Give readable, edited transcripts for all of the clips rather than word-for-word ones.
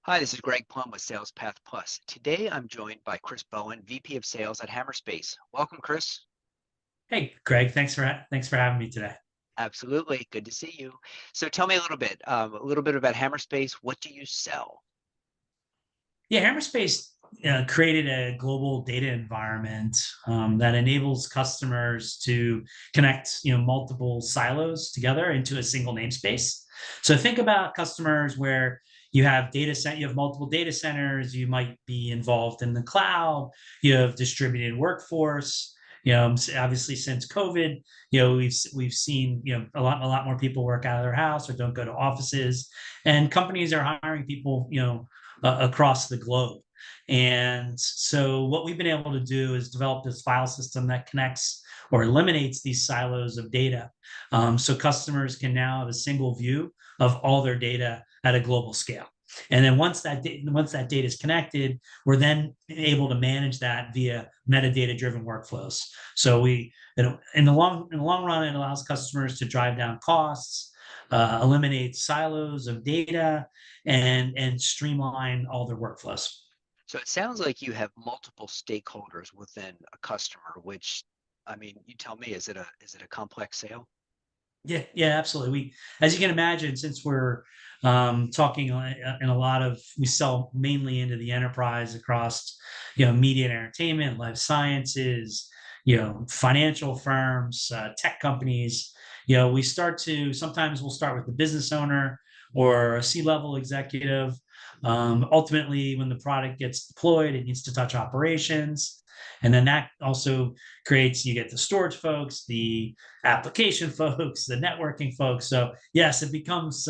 Hi, this is Greg Plum with SalesPath Plus. Today I'm joined by Chris Bowen, VP of Sales at Hammerspace. Welcome, Chris. Hey, Greg, thanks for having me today. Absolutely. Good to see you. So tell me a little bit about Hammerspace. What do you sell? Yeah, Hammerspace created a global data environment that enables customers to connect, multiple silos together into a single namespace. So think about customers where you have multiple data centers. You might be involved in the cloud. You have distributed workforce. Obviously since COVID, we've seen a lot more people work out of their house or don't go to offices, and companies are hiring people, across the globe. And so, what we've been able to do is develop this file system that connects or eliminates these silos of data. So, customers can now have a single view of all their data at a global scale. And then once that data is connected, we're then able to manage that via metadata-driven workflows. So in the long run, it allows customers to drive down costs, eliminate silos of data, and streamline all their workflows. So it sounds like you have multiple stakeholders within a customer, which, I mean, you tell me, is it a complex sale? Yeah, yeah, absolutely. As you can imagine, since we're talking in a lot of, we sell mainly into the enterprise across, media and entertainment, life sciences, financial firms, tech companies. Sometimes we'll start with the business owner or a C-level executive. Ultimately, when the product gets deployed, it needs to touch operations. And then that also you get the storage folks, the application folks, the networking folks. So yes, it becomes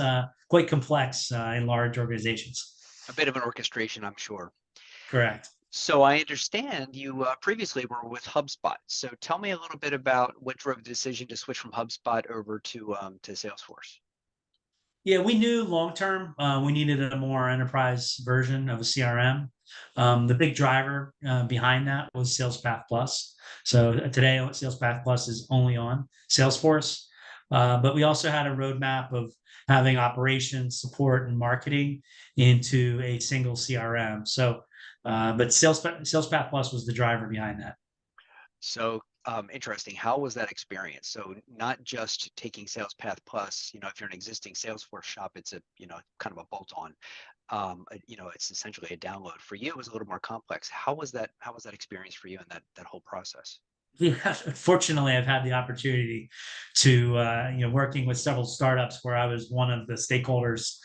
quite complex in large organizations. A bit of an orchestration, I'm sure. Correct. So I understand you previously were with HubSpot. So tell me a little bit about what drove the decision to switch from HubSpot over to Salesforce. Yeah, we knew long term we needed a more enterprise version of a CRM. The big driver behind that was SalesPath Plus. So today, SalesPath Plus is only on Salesforce, but we also had a roadmap of having operations, support, and marketing into a single CRM. But SalesPath Plus was the driver behind that. So interesting. How was that experience? So not just taking SalesPath Plus, if you're an existing Salesforce shop, it's a, kind of a bolt-on. It's essentially a download. For you, it was a little more complex. How was that experience for you in that whole process? Yeah, fortunately, I've had the opportunity to, working with several startups where I was one of the stakeholders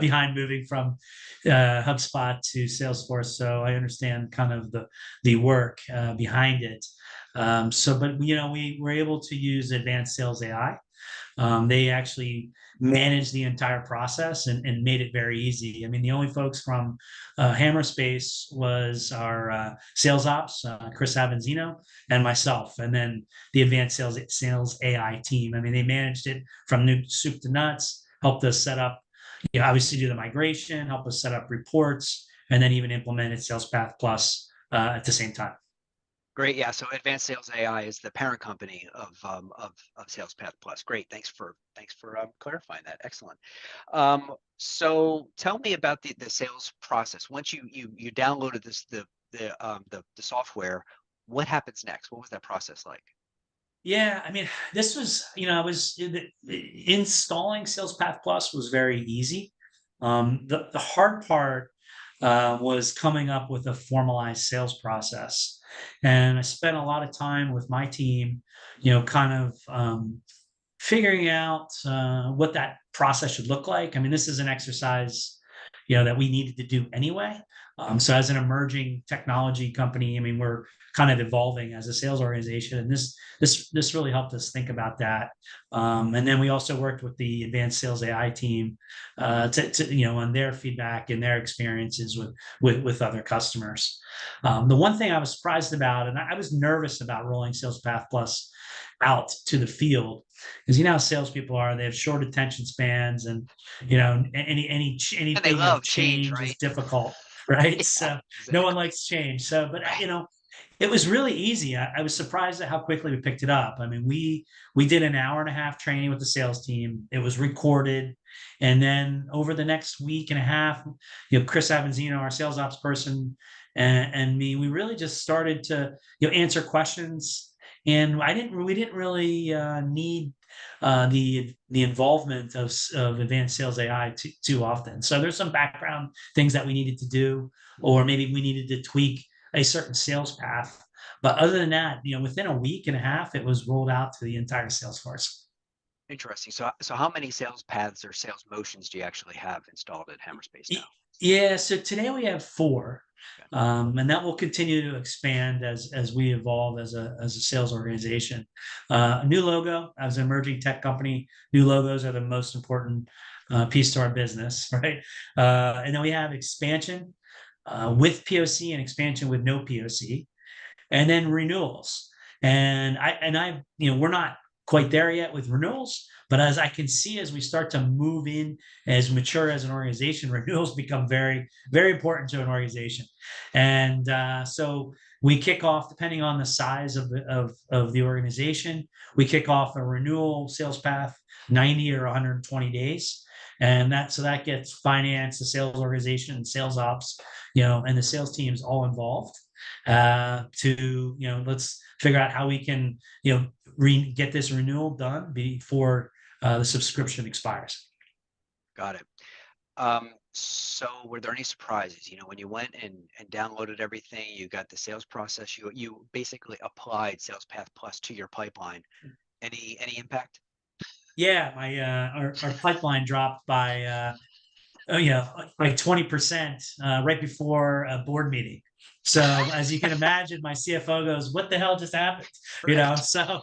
behind moving from HubSpot to Salesforce. So I understand kind of the work behind it. But we were able to use advanced sales AI. They actually managed the entire process and made it very easy. I mean, the only folks from Hammerspace was our sales ops, Chris Avanzino, and myself, and then the advanced sales AI team. I mean, they managed it from new soup to nuts, helped us set up, obviously do the migration, help us set up reports, and then even implemented SalesPath Plus at the same time. Great. Yeah. So Advanced Sales AI is the parent company of SalesPath Plus. Great. Thanks for clarifying that. Excellent. So tell me about the sales process. Once you downloaded the software, what happens next? What was that process like? Yeah, I mean, this was, I was installing SalesPath Plus was very easy. The hard part was coming up with a formalized sales process, and I spent a lot of time with my team, kind of figuring out what that process should look like. I mean, this is an exercise, that we needed to do anyway. So as an emerging technology company, I mean, we're kind of evolving as a sales organization, and this really helped us think about that. And then we also worked with the advanced sales AI team on their feedback and their experiences with other customers. The one thing I was surprised about, and I was nervous about rolling SalesPath Plus out to the field, because how salespeople are. They have short attention spans, and And they anything of love change, change right? is difficult, right? Yeah, So no one exactly. likes change. So, but Right. it was really easy. I was surprised at how quickly we picked it up. I mean, we did an hour and a half training with the sales team. It was recorded. And then over the next week and a half, Chris Avanzino, our sales ops person, and me, we really just started to answer questions. And we didn't really need the involvement of advanced sales AI too often. So there's some background things that we needed to do, or maybe we needed to tweak a certain sales path. But other than that, within a week and a half, it was rolled out to the entire sales force. Interesting. So how many sales paths or sales motions do you actually have installed at Hammerspace now? Yeah, so today we have 4, Okay. and that will continue to expand as we evolve as a sales organization. New logo, as an emerging tech company, new logos are the most important piece to our business, right? And then we have expansion with POC and expansion with no POC, and then renewals. We're not quite there yet with renewals, but as I can see, as we start to move in, as mature as an organization, renewals become very, very important to an organization. And so we kick off, depending on the size of the organization, we kick off a renewal sales path 90 or 120 days. And that gets finance, the sales organization, sales ops, and the sales teams all involved to let's figure out how we can get this renewal done before the subscription expires. Got it. So were there any surprises? When you went and downloaded everything, you got the sales process, you basically applied SalesPath Plus to your pipeline. Any impact? Yeah, my our pipeline dropped by like 20% right before a board meeting. So as you can imagine, my CFO goes, "What the hell just happened?" Right. So,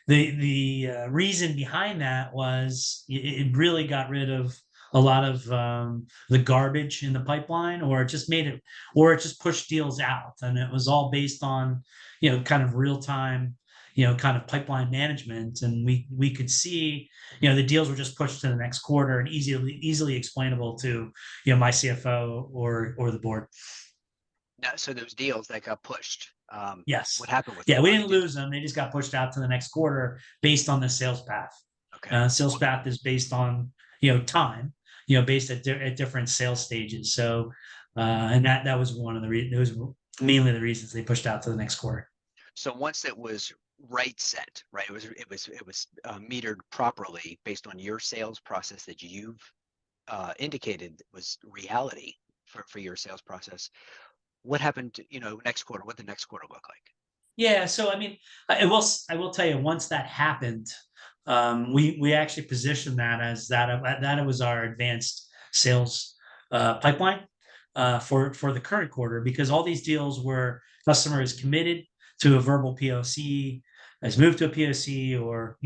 the reason behind that was it really got rid of a lot of the garbage in the pipeline, or it just pushed deals out, and it was all based on kind of real time kind of pipeline management, and we could see the deals were just pushed to the next quarter and easily explainable to my CFO or the board. Now, so those deals that got pushed, Yes. what happened with Yeah, them? we didn't lose them. They just got pushed out to the next quarter based on the sales path. Okay. Sales path is based on time, based at different sales stages. So, and that was one of the those were mainly the reasons they pushed out to the next quarter. So once it was set, right? It was metered properly based on your sales process that you've indicated was reality for your sales process. What happened, next quarter? What the next quarter look like? Yeah, so I mean, I will tell you, once that happened, we actually positioned that as that it was our advanced sales pipeline for the current quarter, because all these deals were customers committed to a verbal POC, has moved to a POC, or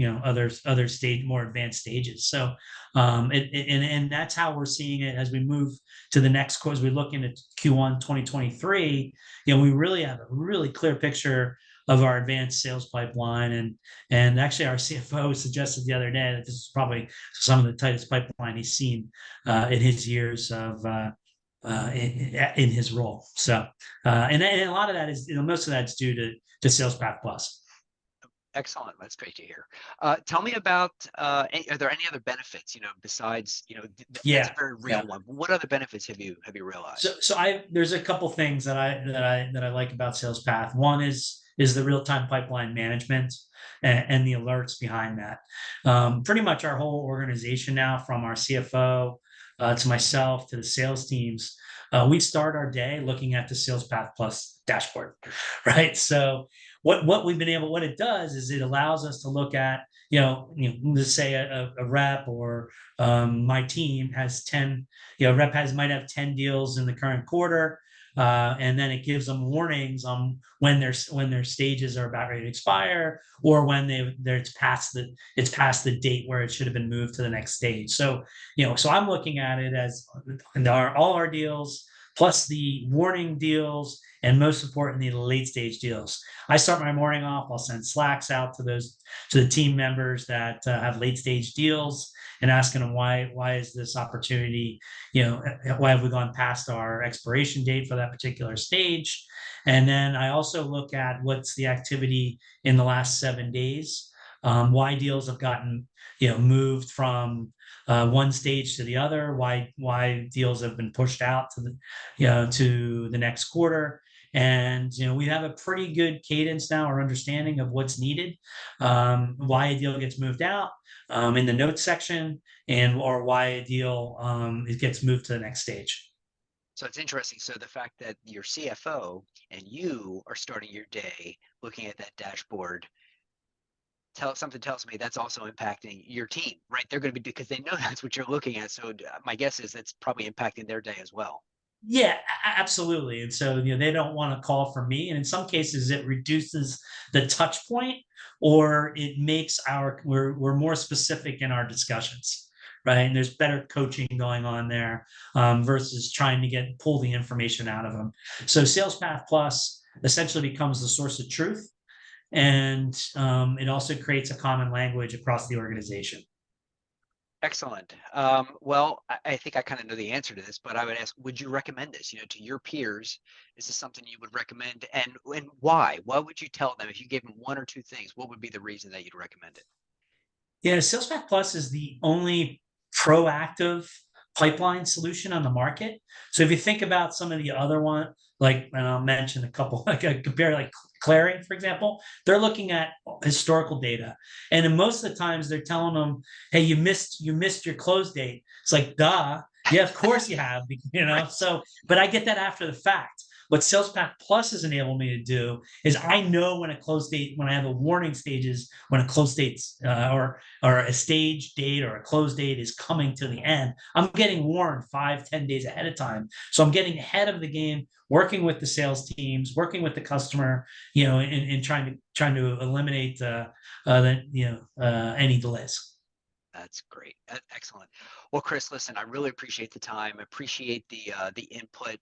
other stage, more advanced stages. So and that's how we're seeing it as we move to the next quarter. As we look into Q1 2023, we really have a really clear picture of our advanced sales pipeline, and actually our CFO suggested the other day that this is probably some of the tightest pipeline he's seen in his years of in his role. So and a lot of that is most of that's due to SalesPath Plus. Excellent. That's great to hear. Tell me about, are there any other benefits, besides, that's a very real one. What other benefits have you realized? So there's a couple things that I like about SalesPath. One is the real-time pipeline management and the alerts behind that. Pretty much our whole organization now, from our CFO to myself to the sales teams, we start our day looking at the SalesPath Plus dashboard, right? So what it does is it allows us to look at, let's say a rep or my team has 10, might have 10 deals in the current quarter. And then it gives them warnings on when their stages are about ready to expire, or when it's past the date where it should have been moved to the next stage. So so I'm looking at it as all our deals plus the warning deals, and most importantly, the late stage deals. I start my morning off. I'll send Slacks out to the team members that have late stage deals, and asking them why is this opportunity, why have we gone past our expiration date for that particular stage. And then I also look at what's the activity in the last 7 days, why deals have gotten moved from one stage to the other, why deals have been pushed out to to the next quarter. And we have a pretty good cadence now or understanding of what's needed, why a deal gets moved out in the notes section, and or why a deal it gets moved to the next stage. So it's interesting. So the fact that your CFO and you are starting your day looking at that dashboard something tells me that's also impacting your team, right? They're going to be, because they know that's what you're looking at. So my guess is that's probably impacting their day as well. Yeah, absolutely. And so, they don't want to call for me. And in some cases, it reduces the touch point, or it makes we're more specific in our discussions, right? And there's better coaching going on there, versus trying to pull the information out of them. So SalesPath Plus essentially becomes the source of truth. And it also creates a common language across the organization. Excellent. Well, I think I kind of know the answer to this, but I would ask, would you recommend this, to your peers? Is this something you would recommend, and why? What would you tell them if you gave them one or two things? What would be the reason that you'd recommend it? Yeah, SalesPath Plus is the only proactive pipeline solution on the market. So if you think about some of the other one, and I'll mention a couple, like I compare like Claring, for example, they're looking at historical data. And in most of the times they're telling them, hey, you missed your close date. It's like, duh. Yeah, of course you have, Right. So, but I get that after the fact. What SalesPath Plus has enabled me to do is I know when I have a warning stages, when a close date's or a stage date or a close date is coming to the end, I'm getting warned 5-10 days ahead of time. So I'm getting ahead of the game, working with the sales teams, working with the customer, and trying to eliminate any delays. That's great. Excellent. Well, Chris, listen, I really appreciate the time. Appreciate the input.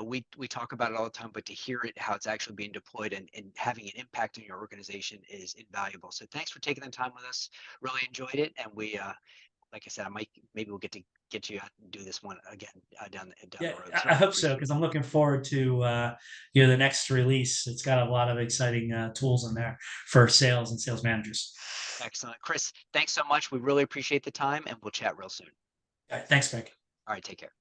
We talk about it all the time, but to hear it, how it's actually being deployed and having an impact in your organization is invaluable. So thanks for taking the time with us. Really enjoyed it. And like I said, maybe we'll get to get you out and do this one again down Yeah, the road. I So hope so, because I'm looking forward to the next release. It's got a lot of exciting tools in there for sales and sales managers. excellent. Chris, thanks so much. We really appreciate the time, and we'll chat real soon. All right, thanks, Greg. All right, take care.